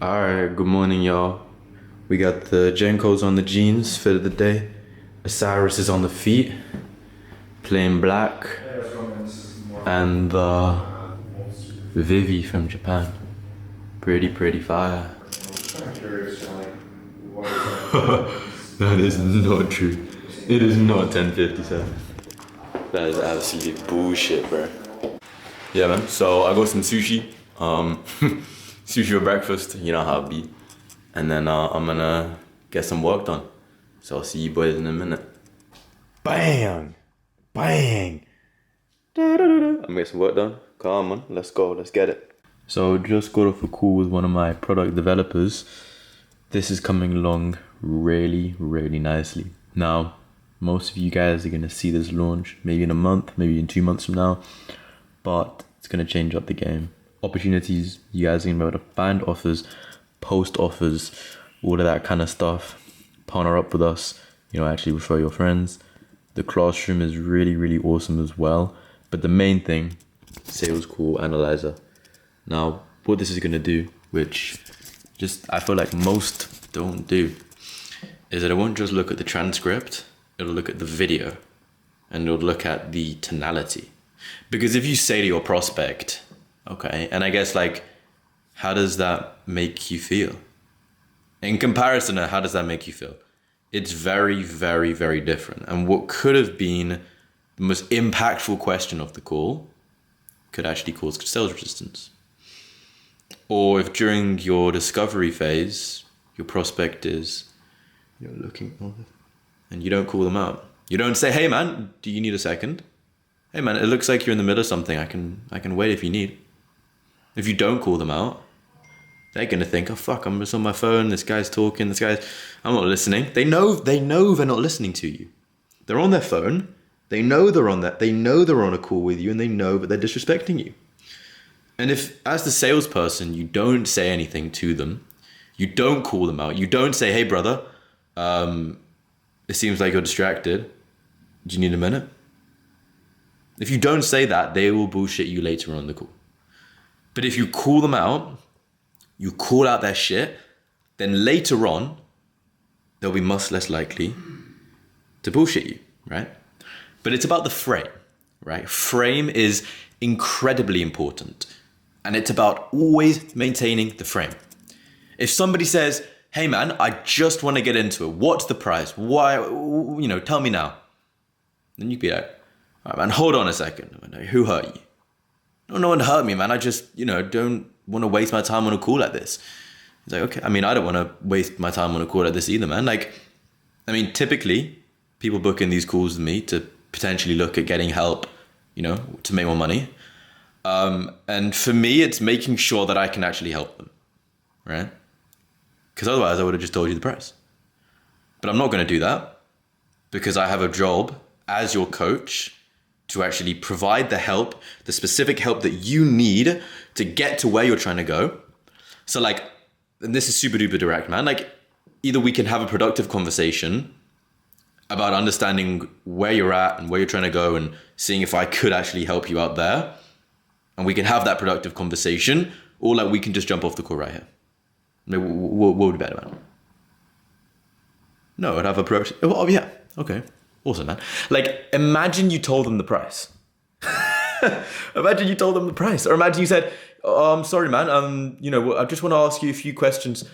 Alright, good morning, y'all. We got the Jenkos on the jeans, fit of the day. Osiris is on the feet, plain black. And Vivi from Japan. Pretty fire. That is not true. It is not 10:57. That is absolute bullshit, bro. Yeah, man. So I got some sushi. Sushi for breakfast. You know how it be. And then I'm gonna get some work done. So I'll see you boys in a minute. Bang! Bang! I'm gonna get some work done. Come on, let's go, let's get it. So just got off a call with one of my product developers. This is coming along really nicely. Now, most of you guys are gonna see this launch maybe in a month, maybe in 2 months from now, but it's gonna change up the game. Opportunities, you guys are gonna be able to find offers, post offers, all of that kind of stuff. Partner up with us, actually refer your friends. The classroom is really awesome as well. But the main thing, sales call analyzer. Now, what this is gonna do, which I feel like most don't do, is that it won't just look at the transcript, it'll look at the video and it'll look at the tonality. Because if you say to your prospect, okay, and I guess how does that make you feel? In comparison to how does that make you feel? It's very different. And what could have been the most impactful question of the call could actually cause sales resistance. Or if during your discovery phase, your prospect is, looking and you don't call them out. You don't say, hey man, do you need a second? Hey man, it looks like you're in the middle of something. I can wait if you need. If you don't call them out, they're gonna think, oh fuck, I'm just on my phone, this guy's talking, I'm not listening. They know they're not listening to you. They're on their phone, they know they're on a call with you, and they know that they're disrespecting you. And if, as the salesperson, you don't say anything to them, you don't call them out, you don't say, hey brother, it seems like you're distracted, do you need a minute? If you don't say that, they will bullshit you later on in the call. But if you call them out, you call out their shit, then later on, they'll be much less likely to bullshit you, right? But it's about the frame, right? Frame is incredibly important. And it's about always maintaining the frame. If somebody says, hey man, I just want to get into it. What's the price? Why, tell me now. Then you'd be like, all right, man, hold on a second. Who hurt you? No one hurt me, man. I just, don't want to waste my time on a call like this. He's like, okay. I don't want to waste my time on a call like this either, man. Typically, people book in these calls with me to potentially look at getting help, to make more money. And for me, it's making sure that I can actually help them, right? Because otherwise, I would have just told you the price. But I'm not going to do that because I have a job as your coach to actually provide the help, the specific help that you need to get to where you're trying to go. So and this is super duper direct, man. Either we can have a productive conversation about understanding where you're at and where you're trying to go and seeing if I could actually help you out there. And we can have that productive conversation, or we can just jump off the call right here. What would be better, man? No, I'd have a productive, oh yeah, okay. Awesome, man. Imagine you told them the price. Imagine you told them the price. Or imagine you said, oh, I'm sorry, man. I just want to ask you a few questions,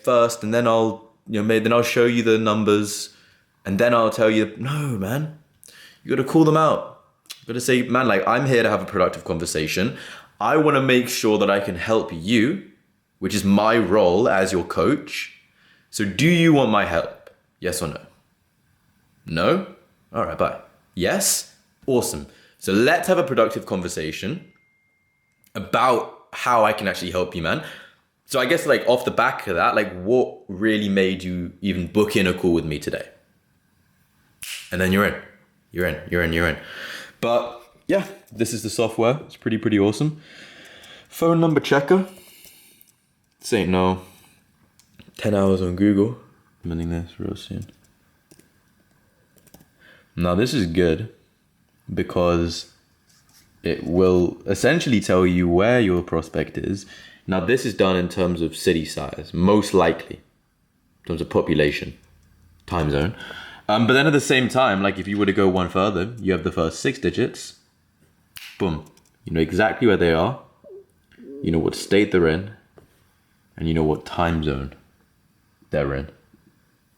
first, and then then I'll show you the numbers, and then I'll tell you, no, man. You got to call them out. You got to say, man, I'm here to have a productive conversation. I want to make sure that I can help you, which is my role as your coach. So do you want my help? Yes or no? No? All right, bye. Yes? Awesome. So let's have a productive conversation about how I can actually help you, man. So I guess off the back of that, what really made you even book in a call with me today? And then you're in. But yeah, this is the software. It's pretty awesome. Phone number checker. This ain't no 10 hours on Google. I'm running this real soon. Now this is good because it will essentially tell you where your prospect is, Now this is done in terms of city size, most likely, in terms of population, time zone. But then at the same time, like if you were to go one further, you have the first 6 digits, boom. You know exactly where they are, you know what state they're in, and you know what time zone they're in.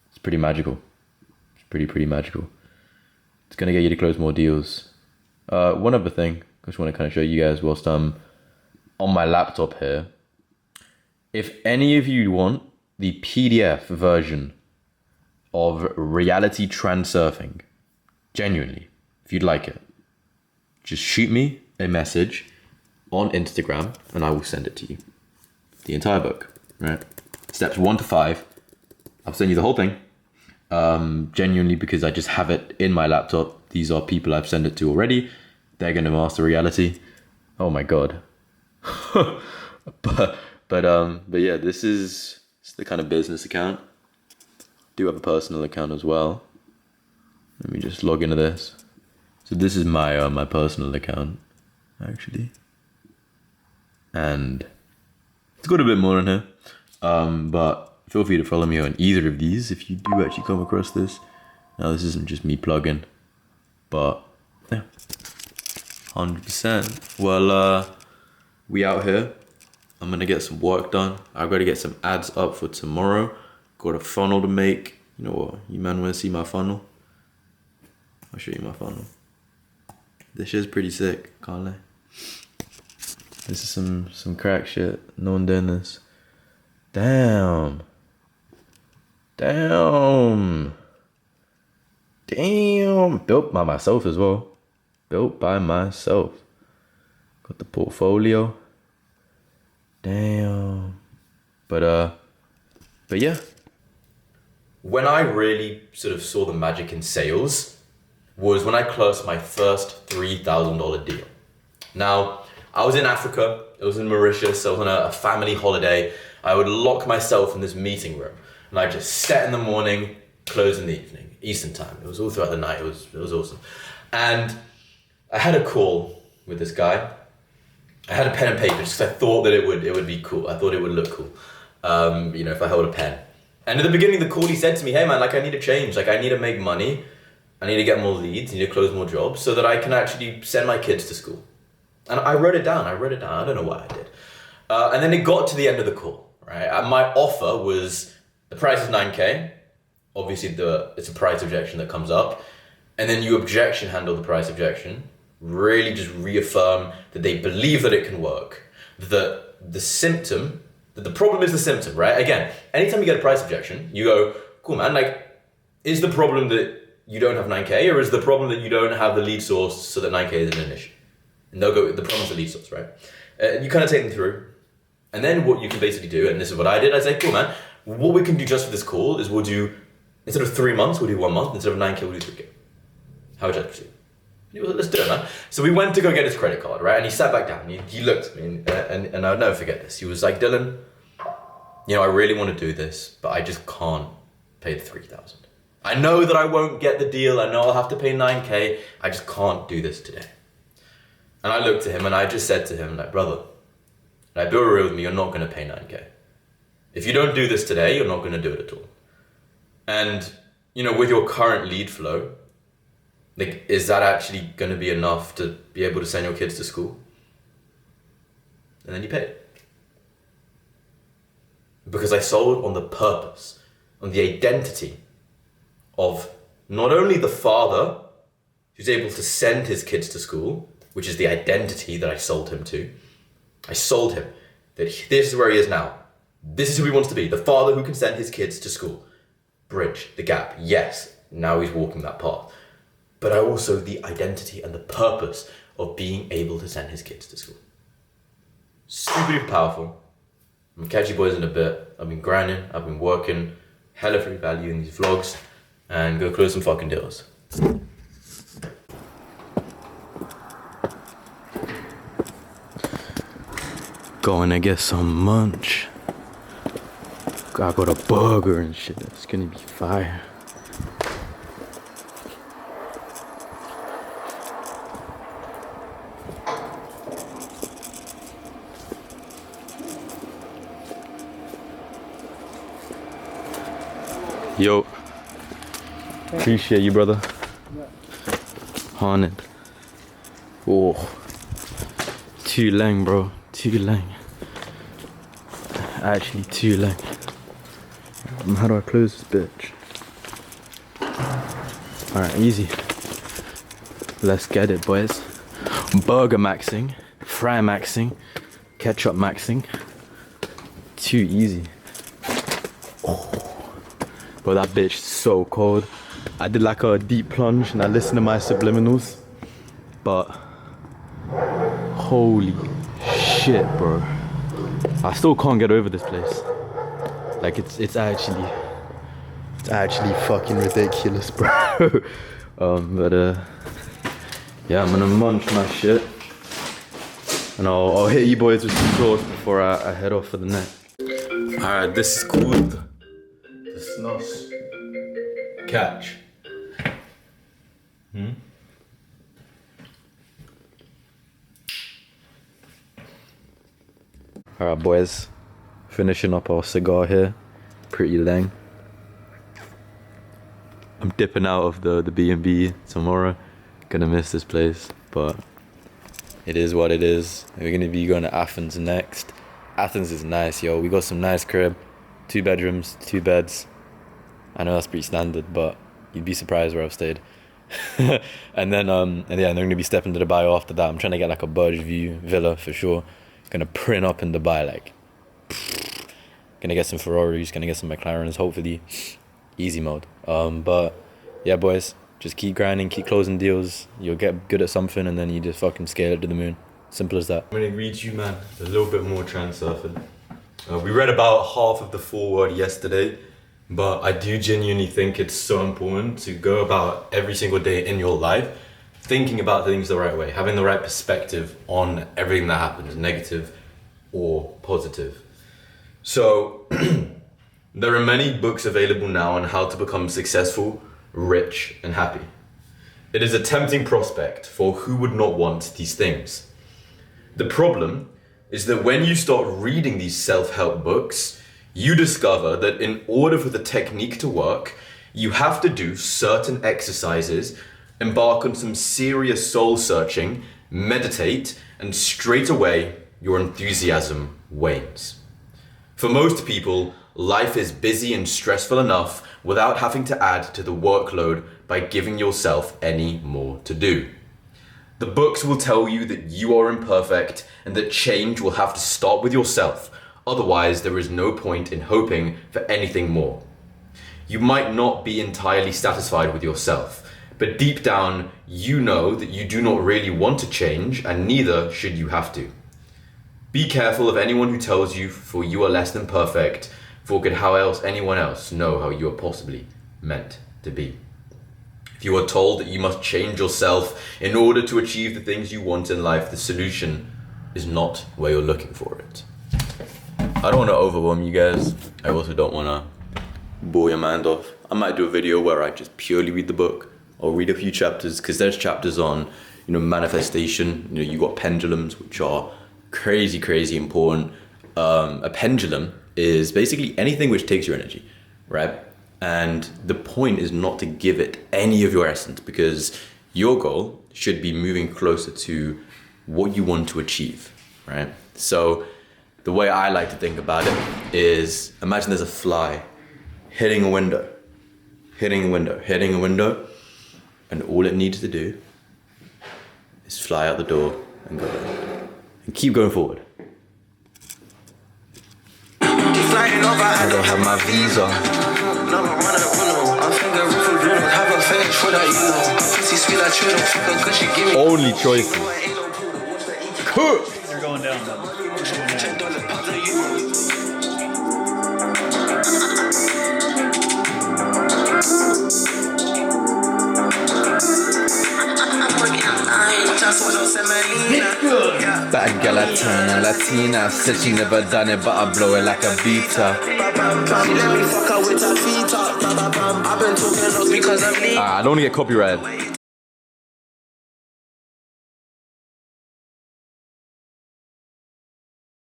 It's pretty magical. It's pretty magical. It's gonna get you to close more deals. One other thing, I just want to kind of show you guys whilst I'm on my laptop here. If any of you want the PDF version of reality transurfing, genuinely, if you'd like it, just shoot me a message on Instagram and I will send it to you. The entire book, right? Steps 1 to 5. I'll send you the whole thing. Genuinely, because I just have it in my laptop. These are people I've sent it to already. They're gonna master reality. Oh my god. but yeah, this is the kind of business account. Do have a personal account as well. Let me just log into this. So this is my my personal account, actually, and it's got a bit more in here. But feel free to follow me on either of these if you do actually come across this. Now this isn't just me plugging, but yeah, 100%. Well, we out here. I'm gonna get some work done. I've got to get some ads up for tomorrow. Got a funnel to make. You know what? You man wanna see my funnel? I'll show you my funnel. This shit's pretty sick, can't lie. This is some crack shit. No one doing this. Damn. Built by myself as well. Built by myself. Got the portfolio. Damn. But yeah. When I really sort of saw the magic in sales was when I closed my first $3,000 deal. Now, I was in Africa. I was in Mauritius. I was on a family holiday. I would lock myself in this meeting room and I just set in the morning, close in the evening, Eastern time. It was all throughout the night. It was awesome. And I had a call with this guy. I had a pen and paper just because I thought that it would be cool. I thought it would look cool, you know, if I held a pen. And at the beginning of the call, he said to me, hey man, like I need to change. Like I need to make money. I need to get more leads. I need to close more jobs so that I can actually send my kids to school. And I wrote it down. I don't know why I did. And then it got to the end of the call, right? And my offer was, the price is 9K. Obviously it's a price objection that comes up. And then you objection handle the price objection. Really just reaffirm that they believe that it can work. That the problem is the symptom, right? Again, anytime you get a price objection, you go, cool man, like, is the problem that you don't have 9K or is the problem that you don't have the lead source so that 9K isn't an issue? And they'll go, the problem's the lead source, right? You kind of take them through. And then what you can basically do, and this is what I did, I say, cool man, what we can do just for this call is we'll do, instead of 3 months, we'll do 1 month, instead of 9K, we'll do 3K. How would you like to proceed? He was like, let's do it, man. So we went to go get his credit card, right? And he sat back down, he looked at me, and I'll never forget this. He was like, Dylan, you know, I really want to do this, but I just can't pay the 3,000. I know that I won't get the deal. I know I'll have to pay 9K. I just can't do this today. And I looked at him and I just said to him, like, brother, like, be real with me, you're not going to pay 9K. If you don't do this today, you're not going to do it at all. And, you know, with your current lead flow, like, is that actually going to be enough to be able to send your kids to school? And then you pay it. Because I sold on the purpose, on the identity of not only the father who's able to send his kids to school, which is the identity that I sold him to. I sold him that this is where he is now. This is who he wants to be, the father who can send his kids to school. Bridge the gap, yes, now he's walking that path. But I also the identity and the purpose of being able to send his kids to school. Super powerful. I'm gonna catch you boys in a bit. I've been grinding, I've been working, hella free value in these vlogs, and go close some fucking deals. Going to get some lunch. I got a burger and shit. It's gonna be fire. Yo. Appreciate you, brother. Haunted. Oh. Too lang, bro. Too lang. Actually, too lang. How do I close this bitch? Alright, easy. Let's get it, boys. Burger maxing, fry maxing, ketchup maxing. Too easy. Oh. But that bitch is so cold. I did like a deep plunge and I listened to my subliminals. But holy shit, bro. I still can't get over this place. Like it's actually fucking ridiculous, bro. Yeah, I'm gonna munch my shit. And I'll hit you boys with some sauce before I head off for the night. Alright, this is called the Snos Catch. Alright, boys. Finishing up our cigar here. Pretty lang. I'm dipping out of the B&B tomorrow. Gonna miss this place, but it is what it is. We're gonna be going to Athens next. Athens is nice, yo. We got some nice crib. 2 bedrooms, 2 beds. I know that's pretty standard, but you'd be surprised where I've stayed. and yeah, they're gonna be stepping to Dubai after that. I'm trying to get like a Burj View villa for sure. Gonna print up in Dubai, like. Gonna get some Ferraris, gonna get some McLarens, hopefully. Easy mode. But yeah, boys. Just keep grinding, keep closing deals. You'll get good at something and then you just fucking scale it to the moon. Simple as that. I'm gonna read you, man, a little bit more Transurfing. We read about half of the foreword yesterday, but I do genuinely think it's so important to go about every single day in your life thinking about things the right way, having the right perspective on everything that happens, negative or positive. So, there are many books available now on how to become successful, rich and happy. It is a tempting prospect for who would not want these things. The problem is that when you start reading these self-help books, you discover that in order for the technique to work, you have to do certain exercises, embark on some serious soul searching, meditate, and straight away your enthusiasm wanes. For most people, life is busy and stressful enough without having to add to the workload by giving yourself any more to do. The books will tell you that you are imperfect and that change will have to start with yourself, otherwise there is no point in hoping for anything more. You might not be entirely satisfied with yourself, but deep down you know that you do not really want to change and neither should you have to. Be careful of anyone who tells you for you are less than perfect, for could how else anyone else know how you are possibly meant to be? If you are told that you must change yourself in order to achieve the things you want in life, the solution is not where you're looking for it. I don't want to overwhelm you guys. I also don't want to bore your mind off. I might do a video where I just purely read the book or read a few chapters, because there's chapters on, manifestation. You got pendulums, which are crazy important. A pendulum is basically anything which takes your energy, right? And the point is not to give it any of your essence, because your goal should be moving closer to what you want to achieve, right? So the way I like to think about it is, imagine there's a fly hitting a window, and all it needs to do is fly out the door and go in. And keep going forward. I don't have my visa. Only choices. Cook. You're going down, Bad girl Latina, said she never done it, but I blow it like a beater. I don't want to get copyrighted.